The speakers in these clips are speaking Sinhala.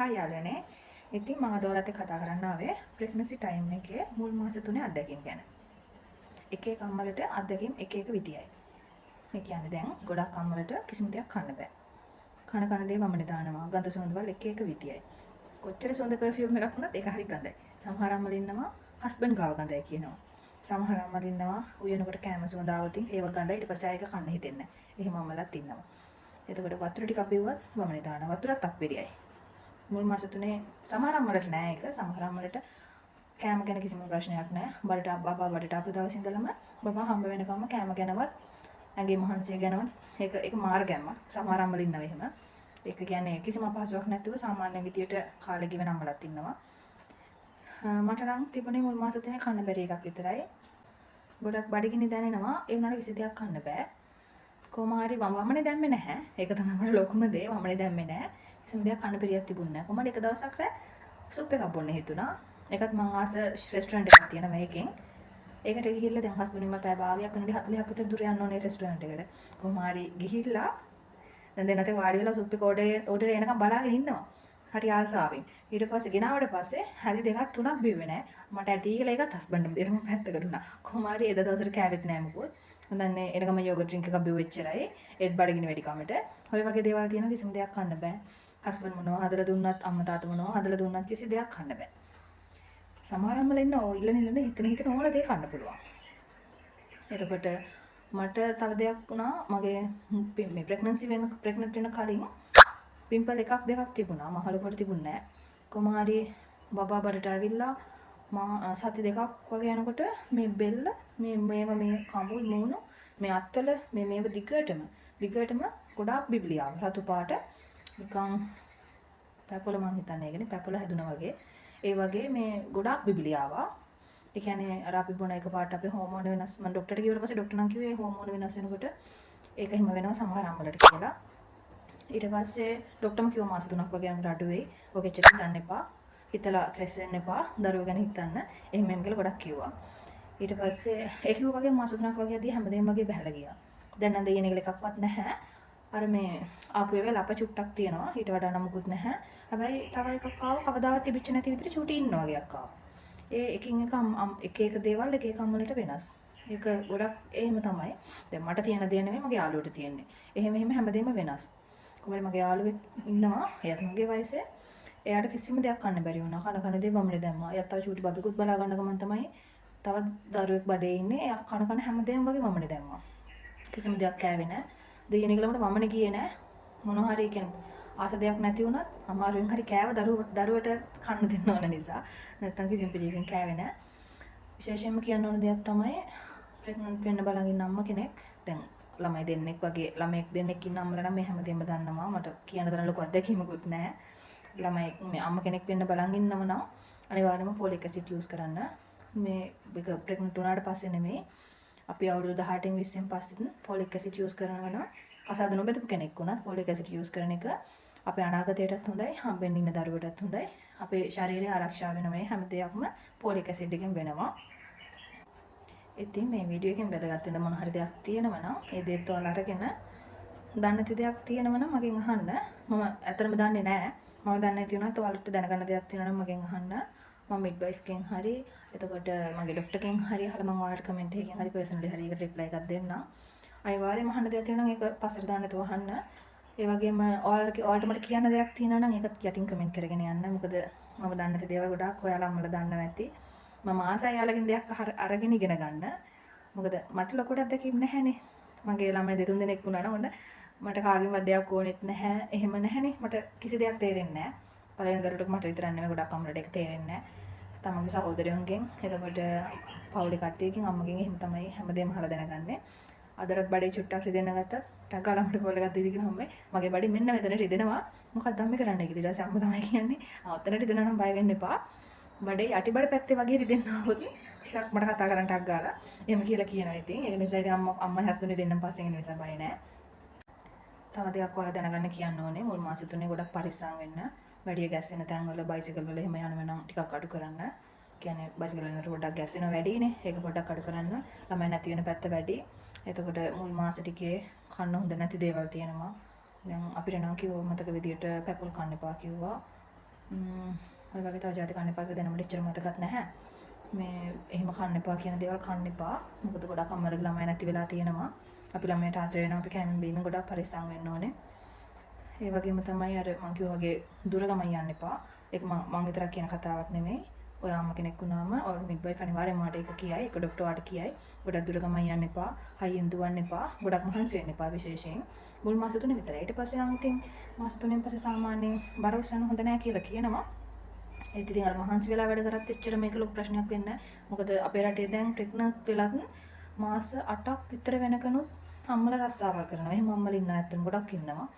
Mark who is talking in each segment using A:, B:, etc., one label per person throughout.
A: හායි යාළුවනේ. ඉතින් මම අද ඔයාලත් එක්ක කතා කරන්න ආවේ ප්‍රෙග්නන්සි ටයිම් එකේ මුල් මාස 3 අත්දැකීම් ගැන. එක එක අම්මලට අත්දැකීම් එක එක විදියයි. මේ කියන්නේ දැන් ගොඩක් අම්මලට කිසිම දෙයක් කන්න බෑ. කන දේ වමනේ දානවා. ගඳ සුවඳවල් එක එක විදියයි. කොච්චර සුවඳ පර්ෆියුම් එකක් වුණත් ඒක හරි ගඳයි. සමහර අම්මලා ඉන්නවා හස්බන්ඩ් ගාව ගඳයි කියනවා. සමහර අම්මලා ඉන්නවා උයනකොට කෑම සුවඳ ආවොතින් ඒව ගඳයි ඊට පස්සේ ආයෙක කන්න හිතෙන්නේ නැහැ. එහෙම අම්මලාත් ඉන්නවා. එතකොට වතුර ටිකක් බිව්වත් වමනේ දානවා. වතුරත් අප්පිරියයි. මුල් මාස 3 සමහර අම්මලට නෑ ඒක. සමහර අම්මලට කෑම ගැන කිසිම ප්‍රශ්නයක් නෑ. බබා බඩට ආපු දවස් ඉඳලම බබා හම්බ වෙනකම්ම කෑම ගැනවත් ඇඟේ මහන්සිය ගැනවත් ඒක මාර්ගයක්ම. සමහර අම්මලා ඉන්නවා එහෙම. ඒක කියන්නේ කිසිම අපහසුයක් නැතුව සාමාන්‍ය විදියට කාලේ ගෙවන අම්මලාත් ඉන්නවා. මට නම් තිබුණේ මුල් මාස 3 කන්න බැරි එකක් විතරයි. ගොඩක් බඩගිනි දැනෙනවා. ඒ වුණාට කිසි දෙයක් කන්න බෑ. කොහොම හරි වමනේ දැම්මේ නැහැ. ඒක තමයි මට ලොකුම දේ. වමනේ දැම්මේ නැහැ. කිසිම දෙයක් කන්න පිළියක් තිබුණේ නැහැ. කොහමද එක දවසක් රෑ සුප් එකක් බොන්න හිතුණා. ඒකත් මං ආස රෙස්ටුරන්ට් එකක් තියෙනවා මේකෙන්. ඒකට ගිහිල්ලා දැන් හස්බන්ඩ්ම පැය භාගයක් විනාඩි 40ක් විතර දුර යන්න ඕනේ රෙස්ටුරන්ට් එකට. කොහොම හරි ගිහිල්ලා දැන් දෙන්නත් වාඩි වෙලා සුප් එක ඕඩර් එනකම් බලාගෙන ඉන්නවා. හරි ආසාවෙන්. ඊට පස්සේ ගෙනාවට පස්සේ හරි දෙකක් තුනක් බිව්වේ නැහැ. මට ඇති කියලා ඒකත් හස්බන්ඩ්ම දෙලම පැත්තකට දුන්නා. කොහොම හරි එදා දවසට කෑවෙත් නැහැ මොකද. හොඳන්නේ එනකම යෝගට් ඩ්‍රින්ක් එකක් බිව්වෙච්චරයි. ඒත් බඩගිනි වැඩි කමට. ඔය වගේ දේවල් තියෙනවා කිසිම දෙයක් කන්න බෑ. හස්බන්ඩ් මොනවා හදලා දුන්නත් අම්මා තාත්තා මොනවා හදලා දුන්නත් කිසි දෙයක් කන්න බෑ. සමහර අම්මලා ඉන්නවා ඉල්ලන හිතන ඕන දේ කන්න පුළුවන්. එතකොට මට තව දෙයක් වුණා මගේ මේ ප්‍රෙග්නන්ට් වෙන කලින් පිම්පල් එකක් දෙකක් තිබුණා. මහලු කොට තිබුණේ නැහැ. කොහොම හරි බබා බඩට ඇවිල්ලා මා සති දෙකක් වගේ යනකොට මේ බෙල්ල මේ කඹුල් මූණ මේ අත්වල මේව දිගටම ගොඩාක් බිබ්ලියාව රතු පාට නිකන් පැපොල මං හිතන්නේ ඒකනේ පැපොල හැදුනා වගේ ඒ වගේ මේ ගොඩාක් බිබ්ලියාව. ඒ කියන්නේ අර අපි බොන එක පාට අපේ හෝමෝන වෙනස් මම ડોක්ටර්ට කිව්වට පස්සේ ડોක්ටර් නම් කිව්වේ හෝමෝන වෙනස් වෙනකොට ඒක හිම වෙනවා සමහර අම්මලට කියලා. ඊට පස්සේ ડોක්ටර්ම කිව්වා මාස 3ක් වගේ යනකොට අඩු වෙයි. ඔක එච්චර හිතන්න එපා. හිතලා ස්ට්‍රෙස් වෙන්න එපා. දරුවෝ ගැන හිතන්න. එහෙම කියලා ගොඩක් කිව්වා. ඊට පස්සේ ඒ කිව්වා වගේ මාස 3ක් වගේ යදී හැමදේම වගේ බහැලා ගියා. දැන් නම් දෙයන එකක්වත් නැහැ. අර මේ ආපු වෙලාව ලප චුට්ටක් තියෙනවා. ඊට වඩා නම් මුකුත් නැහැ. හැබැයි තව එකක් ආව කවදාවත් තිබිච්ච නැති විදිහට චුටි ඉන්නවා වගේක් ආවා. ඒ එකින් එක දේවල් එක එක අම්මලට වෙනස්. ඒක ගොඩක් එහෙම තමයි. දැන් මට තියෙන දේ නෙමෙයි මගේ යාළුවට තියෙන්නේ. එහෙම හැමදේම වෙනස්. කොහොමද මගේ යාළුවෙක් ඉන්නවා. එයාත් මගේ වයසේ. එයාට කිසිම දෙයක් කන්න බැරි වුණා. කන දේ වමනේ දැම්මා. එයාත් තව චූටි බබෙකුත් බලා ගන්න ගමන් තමයි තවත් දරුවෙක් බඩේ ඉන්නේ. එයා කන හැමදේම වගේ වමනේ දැම්මා. කිසිම දෙයක් කෑවේ නැහැ. දෙයියනේ ගලමට වමනේ ගියේ නැහැ. මොනවා හරි කියන්නේ ආස දෙයක් නැති වුණත් අමාරුවෙන් හරි කෑව දරුවට කන්න දෙන්න ඕන නිසා. නැත්තම් කිසිම පිළියකින් කෑවේ නැහැ. විශේෂයෙන්ම කියන්න ඕන දෙයක් තමයි ප්‍රෙග්නන්ට් වෙන්න බලන් ඉන්න අම්ම කෙනෙක් දැන් ළමයි දෙන්නෙක් වගේ ළමෙක් දෙන්නෙක් ඉන්න අම්මලා නම් මේ හැමදේම දන්නවා. මට කියන්න තරම් ලොකු අත්දැකීමකුත් නැහැ. ළමයි මේ අම්ම කෙනෙක් වෙන්න බලන් ඉන්නම නම් අනිවාර්යයෙන්ම ෆෝලික් ඇසිඩ් යූස් කරන්න. මේ ප්‍රෙග්නන්ට් වුණාට පස්සේ නෙමෙයි අපි අවුරුදු 18න් 20න් පස්සේ ෆෝලික් ඇසිඩ් යූස් කරනවා නම් කසාද නොබැදපු කෙනෙක් වුණත් ෆෝලික් ඇසිඩ් යූස් කරන එක අපේ අනාගතයටත් හොඳයි, හම්බෙන්න ඉන්න දරුවටත් හොඳයි. අපේ ශරීරය ආරක්ෂා වෙන මේ හැම දෙයක්ම ෆෝලික් ඇසිඩ් එකෙන් වෙනවා. ඉතින් මේ වීඩියෝ එකෙන් වැදගත් වෙන මොන හරි දෙයක් තියෙනවා නම් ඒ දේත් ඔයාලා අරගෙන දන්න නැති දෙයක් තියෙනවා නම් මගෙන් අහන්න. මම ඇත්තටම දන්නේ නැහැ. මම දන්නේ නැති වුණත් ඔයාලට දැනගන්න දෙයක් තියෙනවා නම් මගෙන් අහන්න. මම මිඩ්වයිෆ් කෙන් හරි එතකොට මගේ ડોක්ටර් කෙන් හරි අහලා මම ඔයාලට කමෙන්ට් එකකින් හරි පර්සනලි හරි ඒකට රිප්ලයි එකක් දෙන්නම්. අනිවාර්යයෙන්ම අහන්න දෙයක් තියෙනවා නම් ඒක පස්සට දාන්න නැතුව අහන්න. ඒ වගේම ඔයාලට මට කියන්න දෙයක් තියෙනවා නම් ඒකත් යටින් කමෙන්ට් කරගෙන යන්න. මොකද මම දන්නේ නැති දේවල් ගොඩාක් ඔයාලා මට දන්නවා ඇති. මම ආසයි යාළුවගෙන් දෙයක් අරගෙන ඉගෙන ගන්න. මොකද මට ලොකුට අත්දැකීම් නැහැනේ. මගේ ළමයි දෙතුන් දෙනෙක් වුණා නම් මට කාගෙන්වත් දෙයක් ඕනෙත් නැහැ. එහෙම නැහැනේ. මට කිසි දෙයක් තේරෙන්නේ නැහැ. පළවෙනි දරුවට මට විතරක් නෙමෙයි ගොඩක් අම්මලට ඒක තේරෙන්නේ නැහැ. තමන්ගේ සහෝදරයන්ගෙන් එතකොට පවුලේ කට්ටියකින් අම්මගෙන් එහෙම තමයි හැමදේම අහලා දැනගන්නේ. අදටත් බඩේ චුට්ටක් රිදෙන ගත්තත් ටගාලම්ට කෝල් එකක් දීලා කියන හැම මගේ බඩේ මෙන්න මෙතන රිදෙනවා. මොකක්ද අම්මේ කරන්නේ කියලා. ඊට පස්සේ අම්මා තමයි කියන්නේ ඔතන රිදෙනවා නම් බය වෙන්න එපා. බඩේ යටිබඩ පැත්තේ වගේ රිදෙනවා වොත් ටිකක් මට කතා කරන්න ටක් ගාලා එහෙම කියලා කියනවා. ඉතින් ඒ නිසා ඉතින් අම්මා හස්බන්ඩ් දෙන්නම පස්සේ ඉන්න නිසා බය නැහැ. තව දෙයක් ඔයාලා දැනගන්න කියන්න ඕනේ මුල් මාස 3 ගොඩක් පරිස්සම් වෙන්න. වැඩි ගැස්සෙන තැන්වල බයිසිකල් වල එහෙම යනවා නම් ටිකක් අඩු කරන්න. කියන්නේ බයිසිකල් වලට පොඩ්ඩක් ගැස්සෙනවා වැඩිනේ. ඒක පොඩ්ඩක් අඩු කරන්න. ළමයි නැති වෙන පැත්ත වැඩි. එතකොට මුල් මාස ටිකේ කන්න හොඳ නැති දේවල් තියෙනවා. දැන් අපිට නම් කිව්ව මතක විදියට පැපල් කන්න එපා කිව්වා. ඔය වගේ තව ජාති කන්න එපා කියලා දෙනමට එච්චර මතකත් නැහැ. මේ එහෙම කන්න එපා කියන දේවල් කන්න එපා. මොකද ගොඩක් අම්මලගේ ළමයි නැති වෙලා තියෙනවා. අපි ළමයට ආතර වෙනවා. අපි කැමෙන් බීමෙන් ගොඩක් පරිස්සම් වෙන්න ඕනේ. ඒ වගේම තමයි අර මං කිව්වා වගේ දුර ගමන් යන්න එපා. ඒක මං විතරක් කියන කතාවක් නෙමෙයි. ඔය අම්ම කෙනෙක් වුණාම ඔය මිඩ්වයිෆ් අනිවාර්යෙන්ම වාට ඒක කියයි. ඒක ડોක්ටර් වාට කියයි. ගොඩක් දුර ගමන් යන්න එපා. හයියෙන් දුවන්න එපා. ගොඩක් මහන්සි වෙන්න එපා විශේෂයෙන්. මුල් මාස 3 විතරයි. ඊට පස්සේ නම් ඉතින් මාස 3න් පස්සේ සාමාන්‍යයෙන් බර උස්සන්න හොඳ නැහැ කියලා කියනවා. ඒත් ඉතින් අර මහන්සි වෙලා වැඩ කරත් එච්චර මේක ලොකු ප්‍රශ්නයක් වෙන්නේ නැහැ. මොකද අපේ රටේ දැන් ප්‍රෙග්නන්ට් වෙලත් මාස 8ක් විතර වෙනකනුත් අම්මලා රස්සාවල් කරනවා. එහෙම අම්මලා ඉන්න නැත්තම් ගොඩක් ඉන්නවා.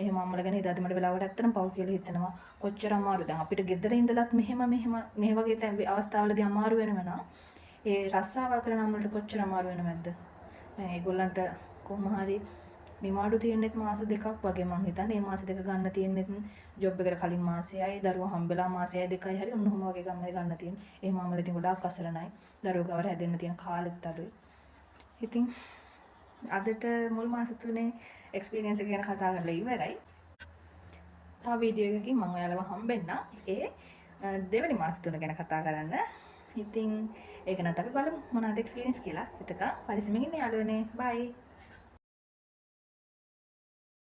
A: එහෙම අම්මලා ගැන හිතාදී මට වෙලාවට ඇත්තටම පව් කියලා හිතෙනවා. කොච්චර අමාරුද. දැන් අපිට ගෙදර ඉඳලත් මෙහෙම මේ වගේ තැන් අවස්ථාවලදී අමාරු වෙනවා නම් ඒ රස්සාවල් කරන අම්මලට කොච්චර අමාරු වෙනවද? දැන් ඒගොල්ලන්ට කොහොම හරි නිවාඩු තියෙන්නෙත් මාස 2ක් වගේ මං හිතන්නේ. මේ මාස 2 ගන්න තියෙන්නෙත් ජොබ් එකට කලින් මාසයයි දරුවා හම්බෙලා මාසයයි 2යි හරි ඔන්න ඔහොම වගේ ගන්න තියෙන්නේ. එහෙම අම්මලා ඉතින් ගොඩාක් අසරණයි. දරුවෝ ගාවට හැදෙන්න තියෙන කාලෙත් අඩුයි. ඉතින් අදට මුල් මාස 3 එක්ස්පීරියන්ස් එක ගැන කතා කරලා ඉවරයි. තව වීඩියෝ එකකින් මම ඔයාලව හම්බෙන්නම්. ඒ දෙවෙනි මාස 3 ගැන කතා කරන්න. ඉතින් ඒක නැත් අපි බලමු මොනවද එක්ස්පීරියන්ස් කියලා. එතක පරිස්සමෙන් ඉන්න යාළුවනේ. බයි.